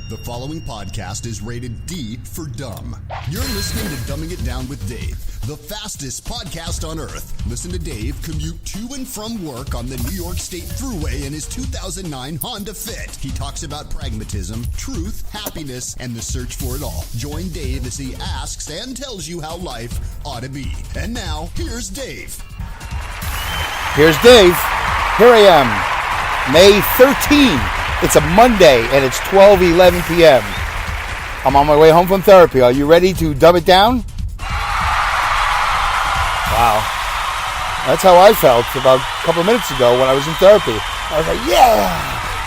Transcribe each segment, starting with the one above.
The following podcast is rated D for dumb. You're listening to Dumbing It Down with Dave, the fastest podcast on earth. Listen to Dave commute to and from work on the New York State Thruway in his 2009 Honda Fit. He talks about pragmatism, truth, happiness, and the search for it all. Join Dave as he asks and tells you how life ought to be. And now, here's Dave. Here's Dave. Here I am, May 13. It's a Monday, and it's 12:11 p.m. I'm on my way home from therapy. Are you ready to dumb it down? Wow. That's how I felt about a couple of minutes ago when I was in therapy. I was like,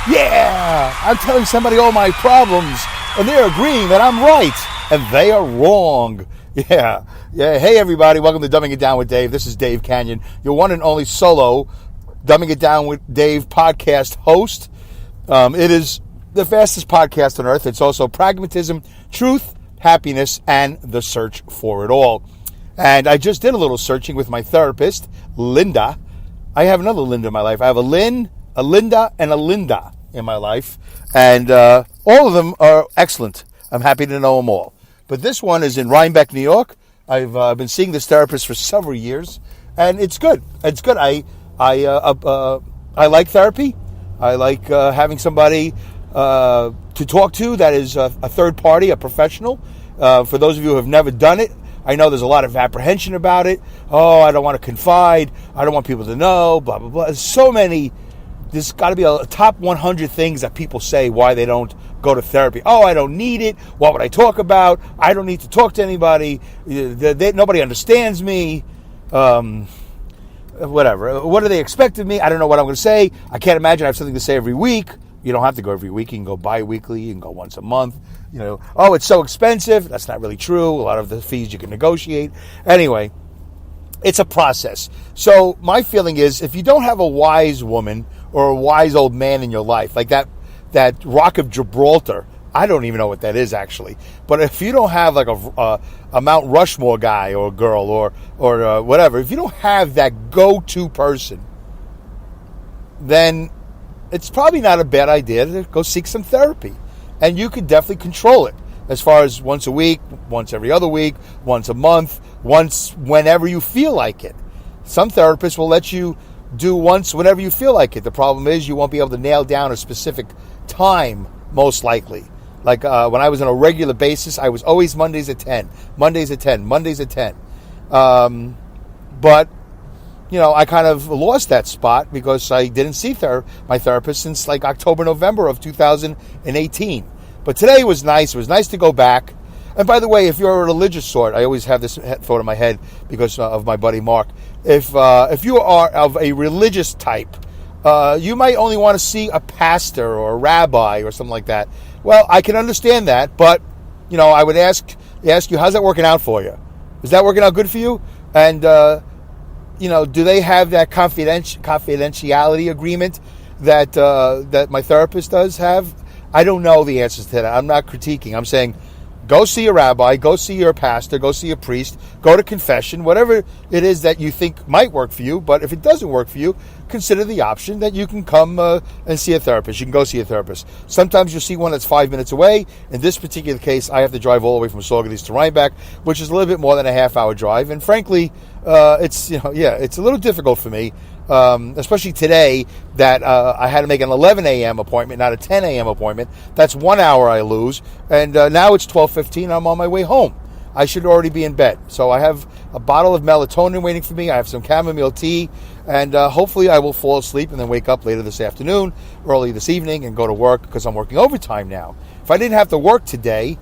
yeah, I'm telling somebody all my problems, and they're agreeing that I'm right, and they are wrong. Yeah. Hey, everybody. Welcome to Dumbing It Down with Dave. This is Dave Canyon, your one and only solo Dumbing It Down with Dave podcast host. It is the fastest podcast on earth. It's also pragmatism, truth, happiness, and the search for it all. And I just did a little searching with my therapist, Linda. I have another Linda in my life. I have a Lynn, a Linda, and a Linda in my life. And all of them are excellent. I'm happy to know them all. But this one is in Rhinebeck, New York. I've been seeing this therapist for several years, and it's good. It's good. I like therapy. I like having somebody to talk to that is a third party, a professional. For those of you who have never done it, I know there's a lot of apprehension about it. Oh, I don't want to confide. I don't want people to know, blah, blah, blah. There's so many. There's got to be a top 100 things that people say why they don't go to therapy. Oh, I don't need it. What would I talk about? I don't need to talk to anybody. Nobody understands me. Whatever. What do they expect of me? I don't know what I'm going to say. I can't imagine I have something to say every week. You don't have to go every week. You can go bi-weekly. You can go once a month. Oh, it's so expensive. That's not really true. A lot of the fees you can negotiate. Anyway, it's a process. So my feeling is if you don't have a wise woman or a wise old man in your life, like that Rock of Gibraltar, I don't even know what that is actually. But if you don't have like a Mount Rushmore guy or girl or whatever, if you don't have that go-to person, then it's probably not a bad idea to go seek some therapy. And you could definitely control it as far as once a week, once every other week, once a month, once whenever you feel like it. Some therapists will let you do once whenever you feel like it. The problem is you won't be able to nail down a specific time, most likely. Like when I was on a regular basis, I was always Mondays at 10. But, I kind of lost that spot because I didn't see my therapist since like October, November of 2018. But today was nice. It was nice to go back. And by the way, if you're a religious sort, I always have this thought in my head because of my buddy Mark. If you are of a religious type, you might only want to see a pastor or a rabbi or something like that. Well, I can understand that, but, I would ask you, how's that working out for you? Is that working out good for you? And, do they have that confidentiality agreement that my therapist does have? I don't know the answers to that. I'm not critiquing. I'm saying go see a rabbi, go see your pastor, go see a priest, go to confession, whatever it is that you think might work for you. But if it doesn't work for you, consider the option that you can come and see a therapist. You can go see a therapist. Sometimes you'll see one that's 5 minutes away. In this particular case, I have to drive all the way from Saugerties to Rhinebeck, which is a little bit more than a half-hour drive. And frankly, it's a little difficult for me, especially today that I had to make an 11 a.m. appointment, not a 10 a.m. appointment. That's 1 hour I lose. And now it's 12:15. I'm on my way home. I should already be in bed. So I have a bottle of melatonin waiting for me. I have some chamomile tea. And hopefully I will fall asleep and then wake up later this afternoon, early this evening, and go to work because I'm working overtime now. If I didn't have to work today,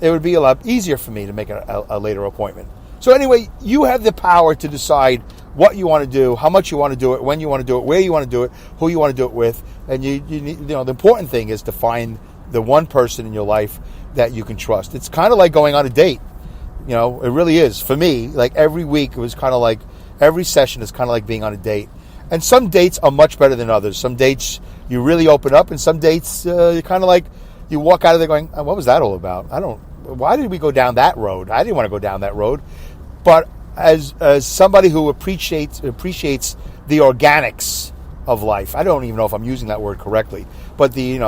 it would be a lot easier for me to make a later appointment. So anyway, you have the power to decide what you want to do, how much you want to do it, when you want to do it, where you want to do it, who you want to do it with. And you need, the important thing is to find the one person in your life that you can trust. It's kind of like going on a date. It really is. For me, like every week, it was kind of like every session is kind of like being on a date. And some dates are much better than others. Some dates you really open up, and some dates you kind of like you walk out of there going, what was that all about? Why did we go down that road? I didn't want to go down that road. But as somebody who appreciates the organics of life, I don't even know if I'm using that word correctly, but the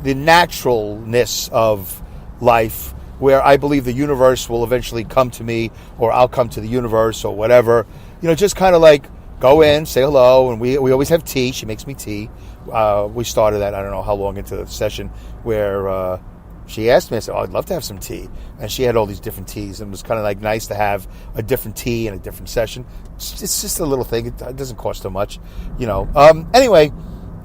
the naturalness of life, where I believe the universe will eventually come to me, or I'll come to the universe, or whatever. Just kind of like go in, say hello, and we always have tea. She makes me tea. We started that, I don't know how long into the session, where she asked me, I said, I'd love to have some tea. And she had all these different teas, and it was kind of like nice to have a different tea in a different session. It's just a little thing. It doesn't cost so much, Anyway,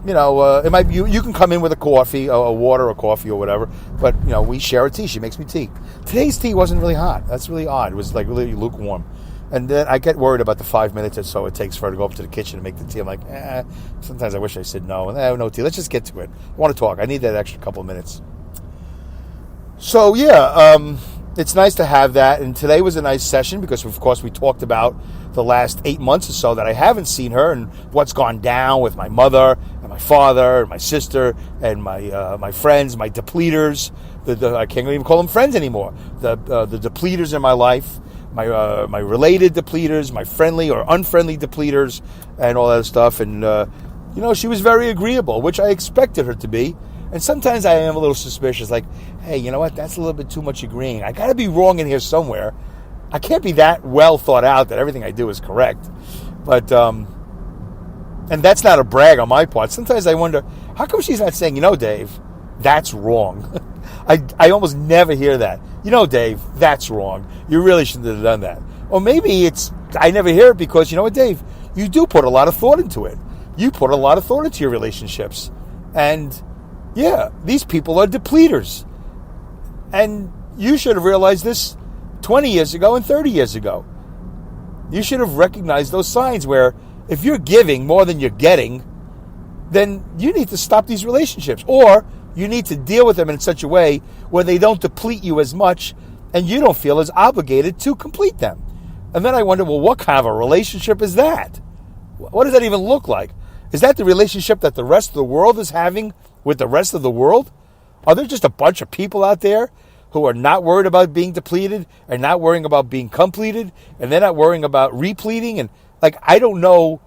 it might be, you can come in with a coffee, a water or coffee or whatever, but, we share a tea. She makes me tea. Today's tea wasn't really hot. That's really odd. It was like really lukewarm. And then I get worried about the 5 minutes or so it takes for her to go up to the kitchen and make the tea. I'm like, sometimes I wish I said no. No tea. Let's just get to it. I want to talk. I need that extra couple of minutes. So, it's nice to have that. And today was a nice session because, of course, we talked about the last 8 months or so that I haven't seen her and what's gone down with my mother and my father and my sister and my friends, my depleters. I can't even call them friends anymore. The depleters in my life. My related depleters, my friendly or unfriendly depleters, and all that stuff. And, she was very agreeable, which I expected her to be. And sometimes I am a little suspicious, like, hey, you know what? That's a little bit too much agreeing. I got to be wrong in here somewhere. I can't be that well thought out that everything I do is correct. But, and that's not a brag on my part. Sometimes I wonder, how come she's not saying, Dave, that's wrong? I almost never hear that. Dave, that's wrong. You really shouldn't have done that. Or maybe I never hear it because, Dave, you do put a lot of thought into it. You put a lot of thought into your relationships. And, yeah, these people are depleters. And you should have realized this 20 years ago and 30 years ago. You should have recognized those signs where if you're giving more than you're getting, then you need to stop these relationships. Or you need to deal with them in such a way where they don't deplete you as much and you don't feel as obligated to complete them. And then I wonder, well, what kind of a relationship is that? What does that even look like? Is that the relationship that the rest of the world is having with the rest of the world? Are there just a bunch of people out there who are not worried about being depleted and not worrying about being completed, and they're not worrying about repleting? And I don't know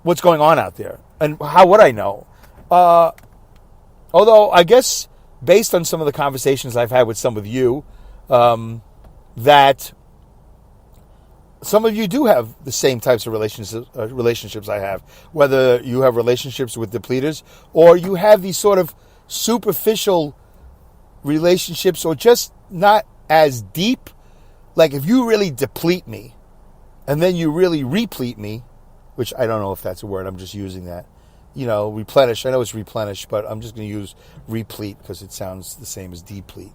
what's going on out there. And how would I know? Although I guess based on some of the conversations I've had with some of you, that some of you do have the same types of relationships I have. Whether you have relationships with depleters or you have these sort of superficial relationships or just not as deep. Like if you really deplete me and then you really replete me, which I don't know if that's a word, I'm just using that. Replenish. I know it's replenish, but I'm just going to use replete because it sounds the same as deplete.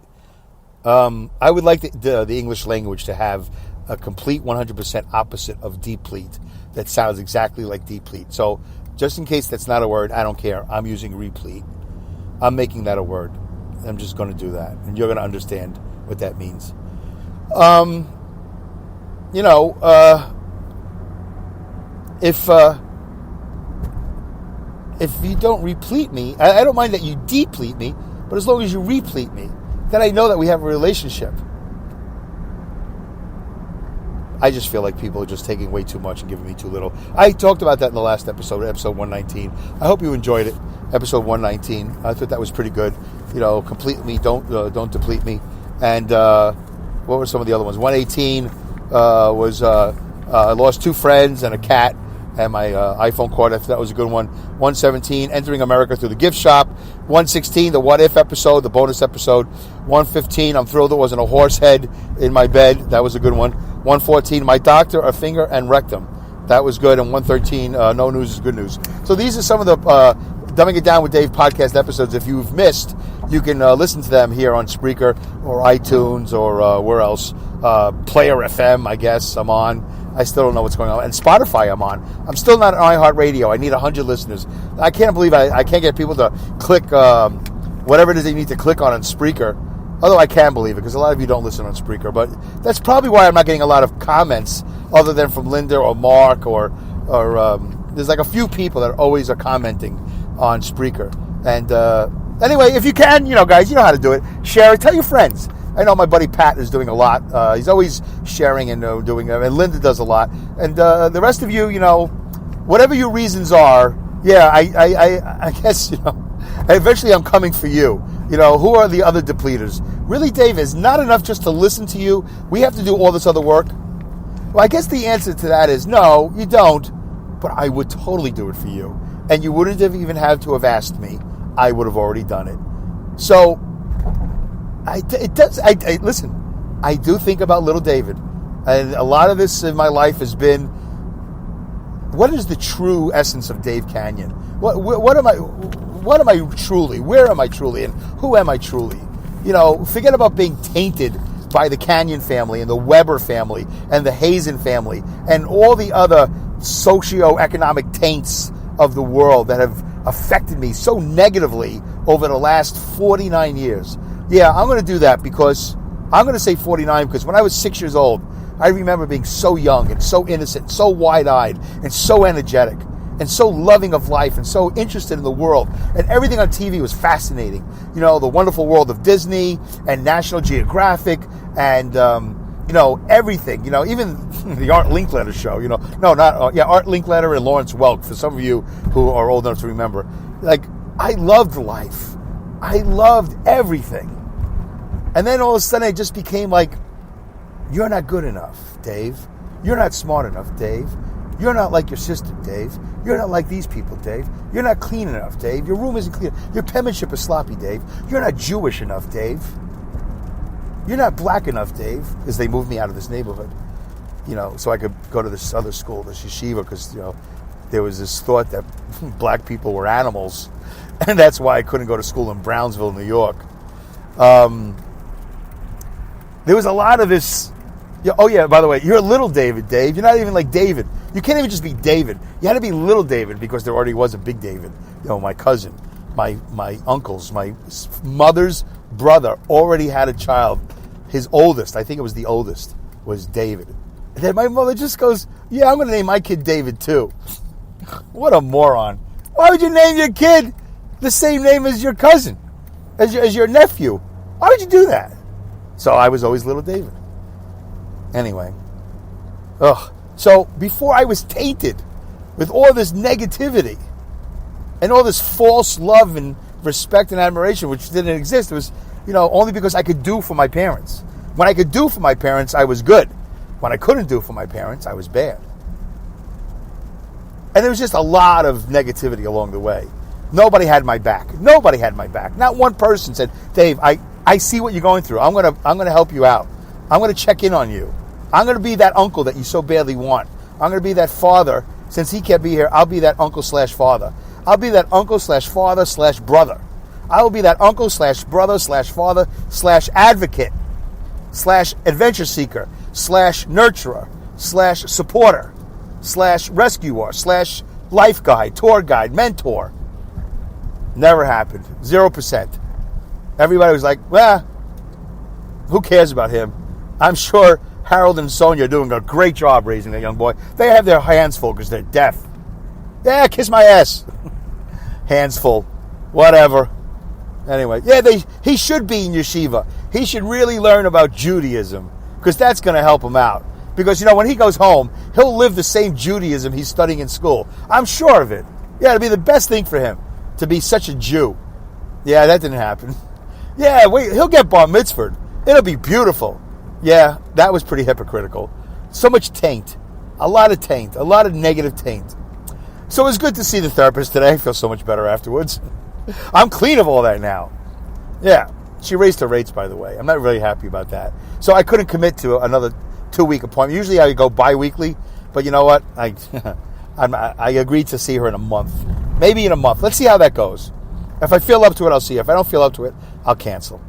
I would like the English language to have a complete 100% opposite of deplete that sounds exactly like deplete. So just in case that's not a word, I don't care. I'm using replete. I'm making that a word. I'm just going to do that. And you're going to understand what that means. If you don't replete me, I don't mind that you deplete me, but as long as you replete me, then I know that we have a relationship. I just feel like people are just taking way too much and giving me too little. I talked about that in the last episode 119. I hope you enjoyed it. Episode 119. I thought that was pretty good. Complete me, don't deplete me. And what were some of the other ones? 118 was I lost 2 friends and a cat and my iPhone cord. I thought that was a good one. 117, entering America through the gift shop. 116, the What If episode, the bonus episode. 115, I'm thrilled there wasn't a horse head in my bed. That was a good one. 114, my doctor, a finger, and rectum. That was good. And 113, no news is good news. So these are some of the Dumbing It Down with Dave podcast episodes. If you've missed, you can listen to them here on Spreaker or iTunes or where else. Player FM, I guess, I'm on. I still don't know what's going on. And Spotify I'm on. I'm still not on iHeartRadio. I need 100 listeners. I can't believe I can't get people to click whatever it is they need to click on Spreaker. Although I can believe it because a lot of you don't listen on Spreaker. But that's probably why I'm not getting a lot of comments other than from Linda or Mark or there's like a few people that always are commenting on Spreaker. And anyway, if you can, guys, you know how to do it. Share it. Tell your friends. I know my buddy Pat is doing a lot. He's always sharing and doing, and Linda does a lot. And the rest of you, whatever your reasons are, yeah, I guess, Eventually, I'm coming for you. Who are the other depleters? Really, Dave, it's not enough just to listen to you. We have to do all this other work. Well, I guess the answer to that is no, you don't. But I would totally do it for you. And you wouldn't have even had to have asked me. I would have already done it. So, listen, I do think about little David. And a lot of this in my life has been, what is the true essence of Dave Kanyan? What am I truly? Where am I truly? And who am I truly? Forget about being tainted by the Kanyan family and the Weber family and the Hazen family and all the other socioeconomic taints of the world that have affected me so negatively over the last 49 years. Yeah, I'm going to do that because I'm going to say 49 because when I was 6 years old, I remember being so young and so innocent, so wide-eyed and so energetic and so loving of life and so interested in the world. And everything on TV was fascinating. The wonderful world of Disney and National Geographic and, everything. Even the Art Linkletter show. Art Linkletter and Lawrence Welk, for some of you who are old enough to remember. I loved life. I loved everything. And then all of a sudden it just became like, you're not good enough, Dave. You're not smart enough, Dave. You're not like your sister, Dave. You're not like these people, Dave. You're not clean enough, Dave. Your room isn't clean. Your penmanship is sloppy, Dave. You're not Jewish enough, Dave. You're not black enough, Dave, as they moved me out of this neighborhood, so I could go to this other school, this yeshiva, because, there was this thought that black people were animals, and that's why I couldn't go to school in Brownsville, New York. There was a lot of this. Oh, yeah, by the way, you're little David, Dave. You're not even like David. You can't even just be David. You had to be little David because there already was a big David. My cousin, my uncles, my mother's brother already had a child. His oldest, I think it was the oldest, was David. And then my mother just goes, yeah, I'm going to name my kid David too. What a moron. Why would you name your kid the same name as your cousin, as your nephew? Why would you do that? So I was always little David. Anyway. So before I was tainted with all this negativity and all this false love and respect and admiration, which didn't exist, it was, only because I could do for my parents. When I could do for my parents, I was good. When I couldn't do for my parents, I was bad. And there was just a lot of negativity along the way. Nobody had my back. Nobody had my back. Not one person said, Dave, I see what you're going through. I'm gonna help you out. I'm gonna check in on you. I'm gonna be that uncle that you so badly want. I'm gonna be that father. Since he can't be here, I'll be that uncle/father. I'll be that uncle/father/brother. I will be that uncle/brother/father/advocate /adventure seeker /nurturer/supporter /rescuer /life guide, tour guide, mentor. Never happened. 0%. Everybody was like, well, who cares about him? I'm sure Harold and Sonia are doing a great job raising that young boy. They have their hands full because they're deaf. Yeah, kiss my ass. Hands full. Whatever. Anyway, yeah, he should be in yeshiva. He should really learn about Judaism because that's going to help him out. Because, when he goes home, he'll live the same Judaism he's studying in school. I'm sure of it. Yeah, it'll be the best thing for him to be such a Jew. Yeah, that didn't happen. Yeah, wait, he'll get bar mitzvahed. It'll be beautiful. Yeah, that was pretty hypocritical. So much taint. A lot of taint. A lot of negative taint. So it was good to see the therapist today. I feel so much better afterwards. I'm clean of all that now. Yeah, she raised her rates, by the way. I'm not really happy about that. So I couldn't commit to another 2-week appointment. Usually I go bi-weekly, but you know what? I agreed to see her in a month. Maybe in a month. Let's see how that goes. If I feel up to it, I'll see. If I don't feel up to it, I'll cancel.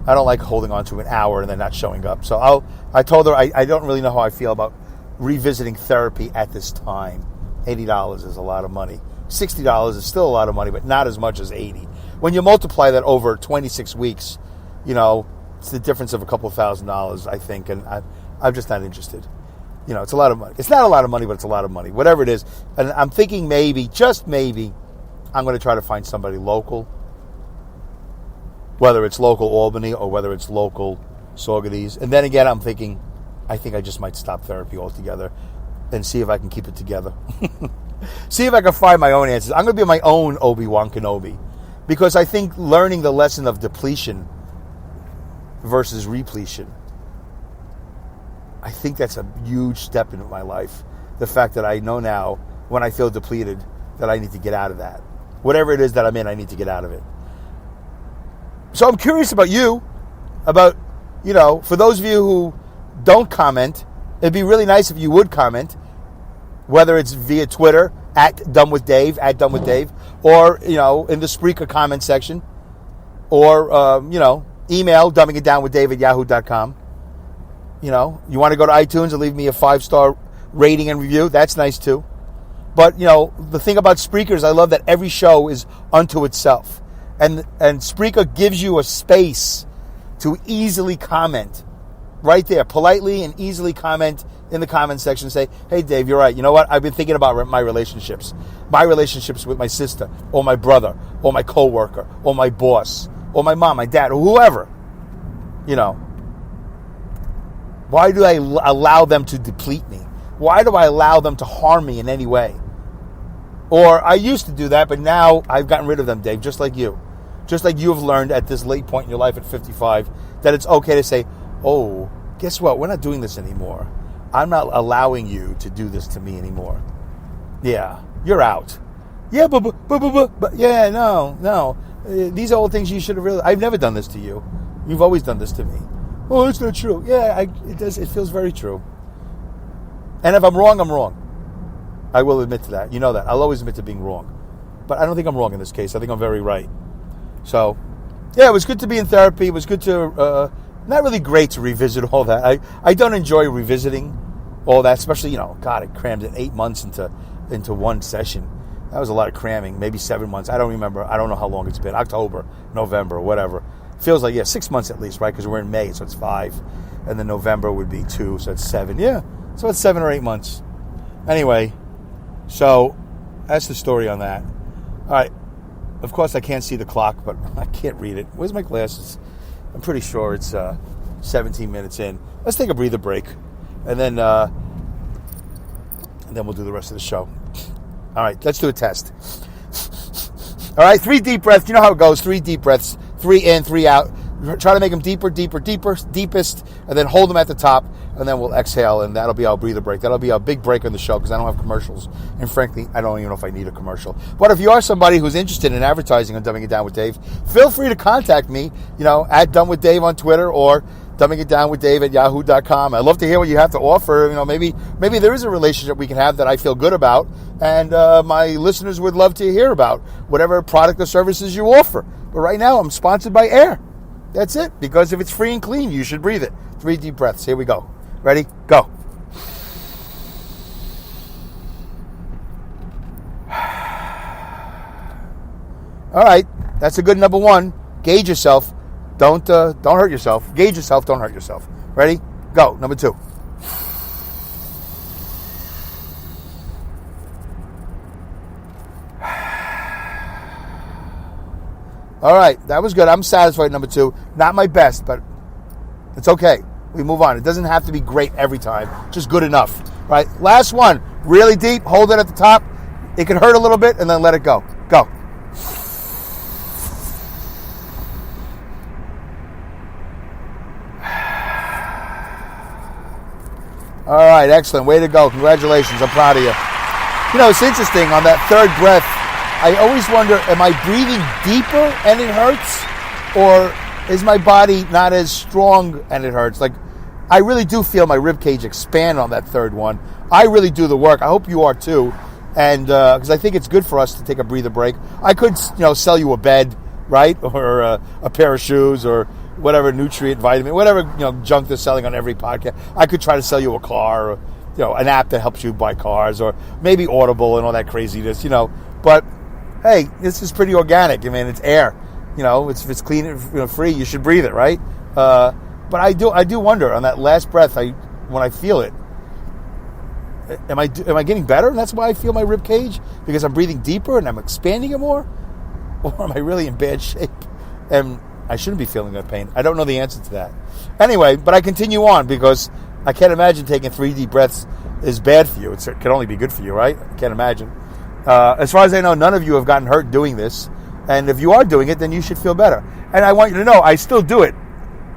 I don't like holding on to an hour and then not showing up. So I told her I don't really know how I feel about revisiting therapy at this time. $80 is a lot of money. $60 is still a lot of money, but not as much as $80. When you multiply that over 26 weeks, it's the difference of a couple of $1,000, I think, and I'm just not interested. It's a lot of money. It's not a lot of money, but it's a lot of money. Whatever it is. And I'm thinking maybe, just maybe, I'm going to try to find somebody local. Whether it's local Albany or whether it's local Saugerties. And then again, I'm thinking, I think I just might stop therapy altogether and see if I can keep it together. See if I can find my own answers. I'm going to be my own Obi-Wan Kenobi. Because I think learning the lesson of depletion versus repletion, I think that's a huge step in my life. The fact that I know now when I feel depleted that I need to get out of that. Whatever it is that I'm in, I need to get out of it. So I'm curious about you, about, for those of you who don't comment, it'd be really nice if you would comment, whether it's via Twitter, @DoneWithDave, @DoneWithDave, or, in the Spreaker comment section, or, email dumbingitdownwithdave@yahoo.com. You want to go to iTunes and leave me a 5-star rating and review. That's nice too. But, the thing about Spreaker is I love that every show is unto itself. And Spreaker gives you a space to easily comment right there, politely and easily comment in the comment section and say, hey, Dave, you're right. You know what? I've been thinking about my relationships with my sister or my brother or my coworker or my boss or my mom, my dad, or whoever. Why do I allow them to deplete me? Why do I allow them to harm me in any way? Or I used to do that, but now I've gotten rid of them, Dave, just like you. Just like you have learned at this late point in your life at 55, that it's okay to say, oh, guess what? We're not doing this anymore. I'm not allowing you to do this to me anymore. Yeah, you're out. Yeah, but yeah, no. These are all things you should have realized. I've never done this to you. You've always done this to me. Oh, it's not true. Yeah, it does. It feels very true. And if I'm wrong, I'm wrong. I will admit to that. You know that. I'll always admit to being wrong. But I don't think I'm wrong in this case. I think I'm very right. So, yeah, it was good to be in therapy. It was good to, not really great to revisit all that. I don't enjoy revisiting all that, especially, God, it crammed in 8 months into one session. That was a lot of cramming, maybe 7 months. I don't remember. I don't know how long it's been. October, November, whatever. Feels like, 6 months at least, right? Because we're in May, so it's 5. And then November would be 2, so it's 7. Yeah, so it's 7 or 8 months. Anyway, so that's the story on that. All right. Of course, I can't see the clock, but I can't read it. Where's my glasses? I'm pretty sure it's 17 minutes in. Let's take a breather break, and then we'll do the rest of the show. All right, let's do a test. All right, 3 deep breaths. You know how it goes. 3 deep breaths. 3 in, 3 out. Try to make them deeper, deepest, and then hold them at the top, and then we'll exhale, and that'll be our breather break. That'll be our big break on the show because I don't have commercials, and frankly, I don't even know if I need a commercial. But if you are somebody who's interested in advertising on Dumbing It Down with Dave, feel free to contact me, at Dumb with Dave on Twitter or dumbingitdownwithdave@yahoo.com. I'd love to hear what you have to offer. Maybe there is a relationship we can have that I feel good about, and my listeners would love to hear about whatever product or services you offer. But right now, I'm sponsored by Air. That's it. Because if it's free and clean, you should breathe it. 3 deep breaths. Here we go. Ready? Go. All right. That's a good number 1. Gauge yourself. Don't hurt yourself. Gauge yourself. Don't hurt yourself. Ready? Go. Number 2. All right, that was good. I'm satisfied, number 2. Not my best, but it's okay. We move on. It doesn't have to be great every time, just good enough. All right, last one. Really deep. Hold it at the top. It can hurt a little bit, and then let it go. Go. All right, excellent. Way to go. Congratulations. I'm proud of you. It's interesting on that 3rd breath. I always wonder, am I breathing deeper and it hurts? Or is my body not as strong and it hurts? Like, I really do feel my ribcage expand on that 3rd one. I really do the work. I hope you are too. And because I think it's good for us to take a breather break. I could, sell you a bed, right? Or a pair of shoes or whatever nutrient, vitamin, whatever, junk they're selling on every podcast. I could try to sell you a car or, an app that helps you buy cars or maybe Audible and all that craziness, But hey, this is pretty organic. I mean, it's air. If it's clean and free, you should breathe it, right? But I do wonder on that last breath. When I feel it, am I getting better? And that's why I feel my rib cage, because I'm breathing deeper and I'm expanding it more, or am I really in bad shape and I shouldn't be feeling that pain? I don't know the answer to that. Anyway, but I continue on because I can't imagine taking 3 deep breaths is bad for you. It can only be good for you, right? I can't imagine. As far as I know, none of you have gotten hurt doing this. And if you are doing it, then you should feel better. And I want you to know, I still do it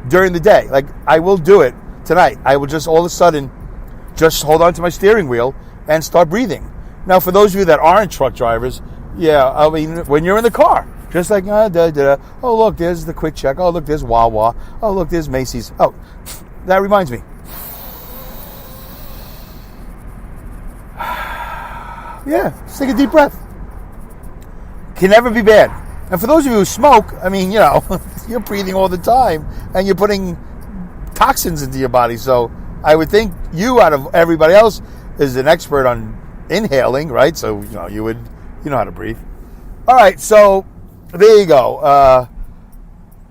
during the day. Like, I will do it tonight. I will just all of a sudden just hold on to my steering wheel and start breathing. Now, for those of you that aren't truck drivers, yeah, I mean, when you're in the car, just like, oh, look, there's the Quick Check. Oh, look, there's Wawa. Oh, look, there's Macy's. Oh, that reminds me. Yeah, just take a deep breath. Can never be bad. And for those of you who smoke, I mean, you're breathing all the time and you're putting toxins into your body. So I would think you, out of everybody else, is an expert on inhaling, right? So, you know how to breathe. All right, so there you go.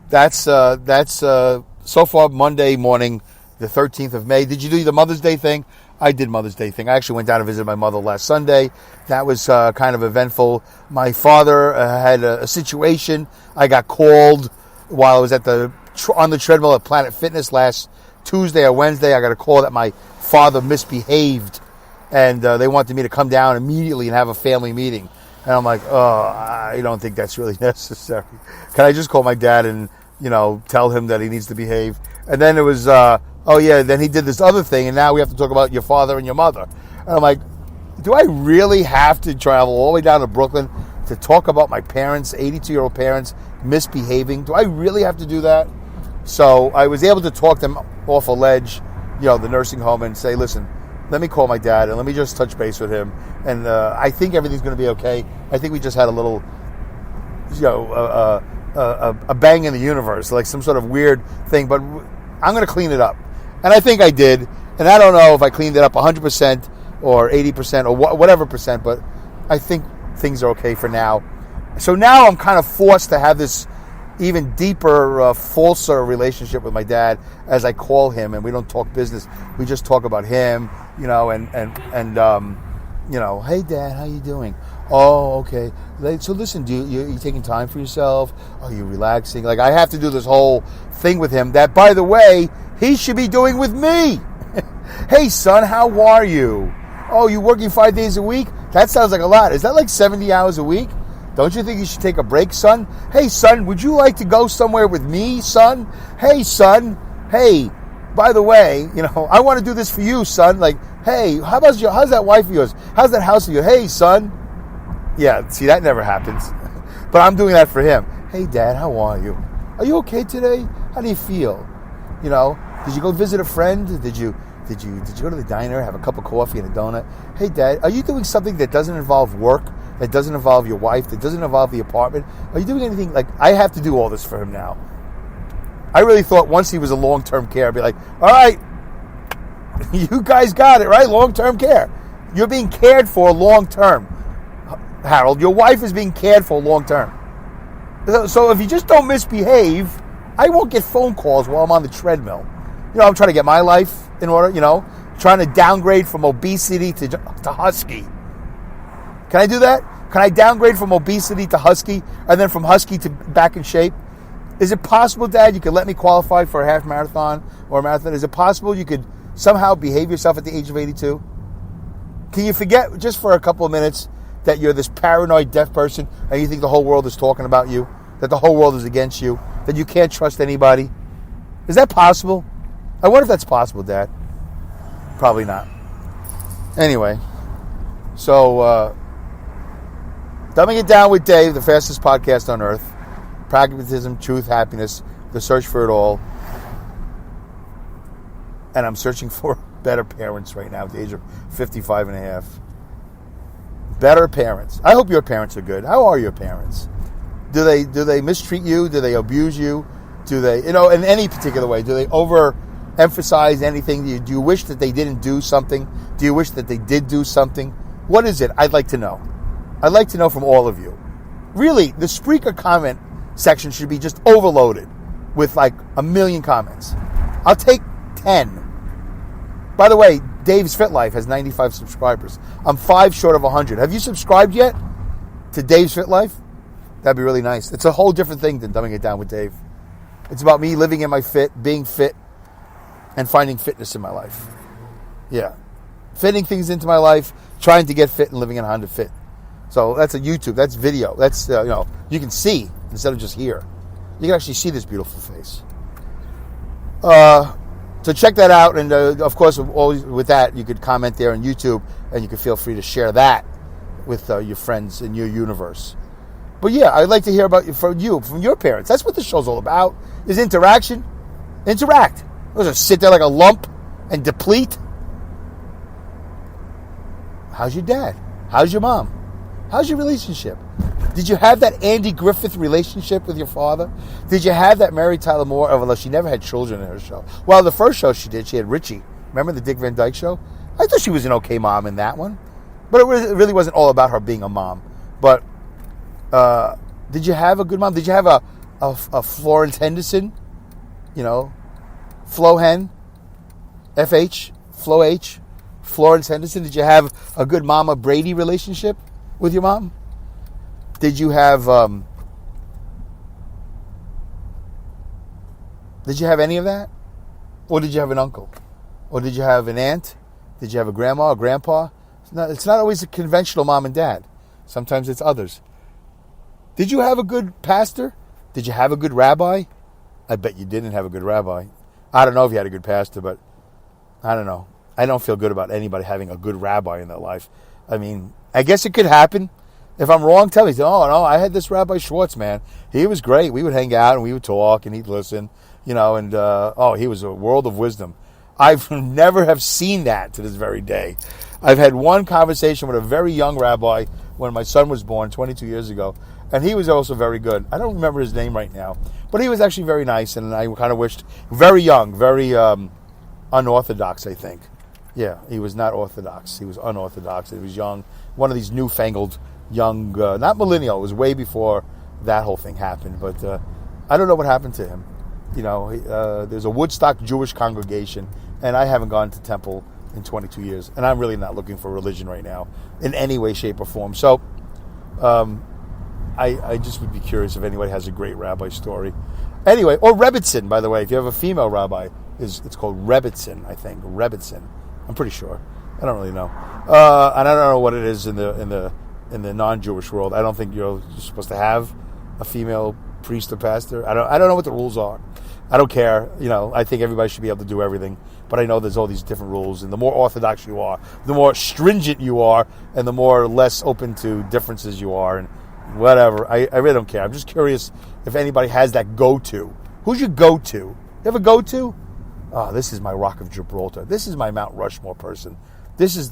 That's so far Monday morning, the 13th of May. Did you do the Mother's Day thing? I did Mother's Day thing. I actually went down to visit my mother last Sunday. That was kind of eventful. My father had a situation. I got called while I was on the treadmill at Planet Fitness last Tuesday or Wednesday. I got a call that my father misbehaved, and they wanted me to come down immediately and have a family meeting. And I'm like, oh, I don't think that's really necessary. Can I just call my dad and, tell him that he needs to behave? And then it was... then he did this other thing, and now we have to talk about your father and your mother. And I'm like, do I really have to travel all the way down to Brooklyn to talk about my parents, 82-year-old parents, misbehaving? Do I really have to do that? So I was able to talk them off a ledge, the nursing home, and say, listen, let me call my dad, and let me just touch base with him. And I think everything's going to be okay. I think we just had a little, a bang in the universe, like some sort of weird thing, but I'm going to clean it up. And I think I did. And I don't know if I cleaned it up 100% or 80% or whatever percent, but I think things are okay for now. So now I'm kind of forced to have this even deeper, falser relationship with my dad as I call him, and we don't talk business. We just talk about him, hey, Dad, how you doing? Oh, okay. So listen, you taking time for yourself? Are you relaxing? Like, I have to do this whole thing with him that, by the way, he should be doing with me. Hey, son, how are you? Oh, you working 5 days a week? That sounds like a lot. Is that like 70 hours a week? Don't you think you should take a break, son? Hey, son, would you like to go somewhere with me, son? Hey, son. Hey, by the way, I want to do this for you, son. Like, hey, how's that wife of yours? How's that house of yours? Hey, son. Yeah, see, that never happens. But I'm doing that for him. Hey, Dad, how are you? Are you okay today? How do you feel? Did you go visit a friend? Did you go to the diner, have a cup of coffee and a donut? Hey, Dad, are you doing something that doesn't involve work, that doesn't involve your wife, that doesn't involve the apartment? Are you doing anything? Like, I have to do all this for him now. I really thought once he was a long-term care, I'd be like, all right, you guys got it, right? Long-term care. You're being cared for long-term, Harold. Your wife is being cared for long-term. So if you just don't misbehave, I won't get phone calls while I'm on the treadmill. I'm trying to get my life in order, trying to downgrade from obesity to husky. Can I do that? Can I downgrade from obesity to husky and then from husky to back in shape? Is it possible, Dad, you could let me qualify for a half marathon or a marathon? Is it possible you could somehow behave yourself at the age of 82? Can you forget just for a couple of minutes that you're this paranoid deaf person and you think the whole world is talking about you, that the whole world is against you, that you can't trust anybody? Is that possible? I wonder if that's possible, Dad. Probably not. Anyway, so dumbing it down with Dave, the fastest podcast on earth. Pragmatism, truth, happiness, the search for it all. And I'm searching for better parents right now at the age of 55 and a half. Better parents. I hope your parents are good. How are your parents? Do they mistreat you? Do they abuse you? Do they, in any particular way, do they overemphasize anything? Do you wish that they didn't do something? Do you wish that they did do something? What is it? I'd like to know. I'd like to know from all of you. Really, the Spreaker comment section should be just overloaded with like 1 million comments. I'll take 10. By the way, Dave's Fit Life has 95 subscribers. I'm 5 short of 100. Have you subscribed yet to Dave's Fit Life? That'd be really nice. It's a whole different thing than Dumbing It Down with Dave. It's about me living in my fit, being fit, and finding fitness in my life. Yeah. Fitting things into my life, trying to get fit and living in Honda Fit. So that's a YouTube. That's video. That's, you can see instead of just hear. You can actually see this beautiful face. So check that out. And, of course, always with that, you could comment there on YouTube, and you can feel free to share that with your friends in your universe. But, yeah, I'd like to hear from your parents. That's what the show's all about, is interaction. Interact. Don't just sit there like a lump and deplete. How's your dad? How's your mom? How's your relationship? Did you have that Andy Griffith relationship with your father? Did you have that Mary Tyler Moore? Although she never had children in her show. Well, the first show she did, she had Richie. Remember the Dick Van Dyke Show? I thought she was an okay mom in that one. But it really wasn't all about her being a mom. But did you have a good mom? Did you have a Florence Henderson? Flo Hen? FH? Flo H? Florence Henderson? Did you have a good Mama Brady relationship with your mom? Did you have any of that? Or did you have an uncle? Or did you have an aunt? Did you have a grandma or grandpa? It's not always a conventional mom and dad. Sometimes it's others. Did you have a good pastor? Did you have a good rabbi? I bet you didn't have a good rabbi. I don't know if you had a good pastor, but I don't know. I don't feel good about anybody having a good rabbi in their life. I mean, I guess it could happen. If I'm wrong, tell me. Oh, no, I had this Rabbi Schwartz, man. He was great. We would hang out and we would talk and he'd listen, he was a world of wisdom. I've never have seen that to this very day. I've had one conversation with a very young rabbi when my son was born 22 years ago, and he was also very good. I don't remember his name right now, but he was actually very nice, and I kind of wished, very young, very unorthodox, I think. Yeah, he was not orthodox. He was unorthodox. He was young, one of these newfangled young, not millennial. It was way before that whole thing happened, but I don't know what happened to him. There's a Woodstock Jewish congregation, and I haven't gone to temple in 22 years, and I'm really not looking for religion right now in any way, shape, or form. So I just would be curious if anybody has a great rabbi story. Anyway, or Rebbitzin, by the way. If you have a female rabbi, it's called Rebbitzin, I think. Rebbitzin. I'm pretty sure. I don't really know. And I don't know what it is in the non-Jewish world. I don't think you're supposed to have a female priest or pastor. I don't know what the rules are. I don't care. I think everybody should be able to do everything. But I know there's all these different rules, and the more orthodox you are, the more stringent you are, and the more less open to differences you are, and whatever. I really don't care. I'm just curious if anybody has that go-to. Who's your go-to? You have a go-to? Oh, this is my Rock of Gibraltar. This is my Mount Rushmore person. This is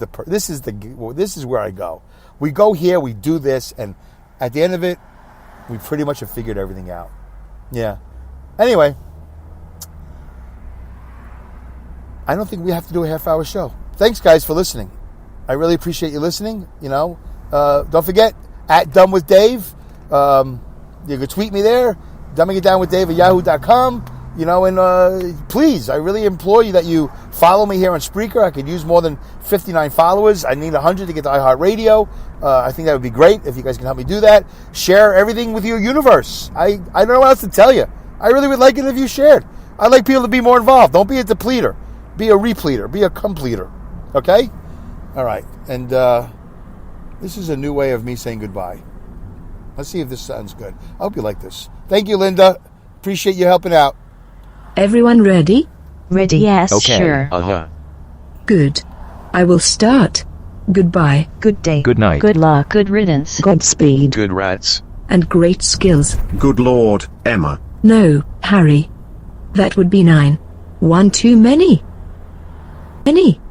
where I go. We go here, we do this, and at the end of it, we pretty much have figured everything out. Yeah. Anyway, I don't think we have to do a half-hour show. Thanks, guys, for listening. I really appreciate you listening. Don't forget, @DumbWithDave. You can tweet me there, dumbingitdownwithdave@yahoo.com. And please, I really implore you that you follow me here on Spreaker. I could use more than 59 followers. I need 100 to get to iHeartRadio. I think that would be great if you guys can help me do that. Share everything with your universe. I don't know what else to tell you. I really would like it if you shared. I'd like people to be more involved. Don't be a depleter. Be a repleter. Be a completer. Okay? All right. And this is a new way of me saying goodbye. Let's see if this sounds good. I hope you like this. Thank you, Linda. Appreciate you helping out. Everyone ready? Ready. Yes, Okay. sure. Good. I will start. Goodbye. Good day. Good night. Good luck. Good riddance. Godspeed. Good rats. And great skills. Good Lord, Emma. No, Harry. That would be 9. One too many. Any.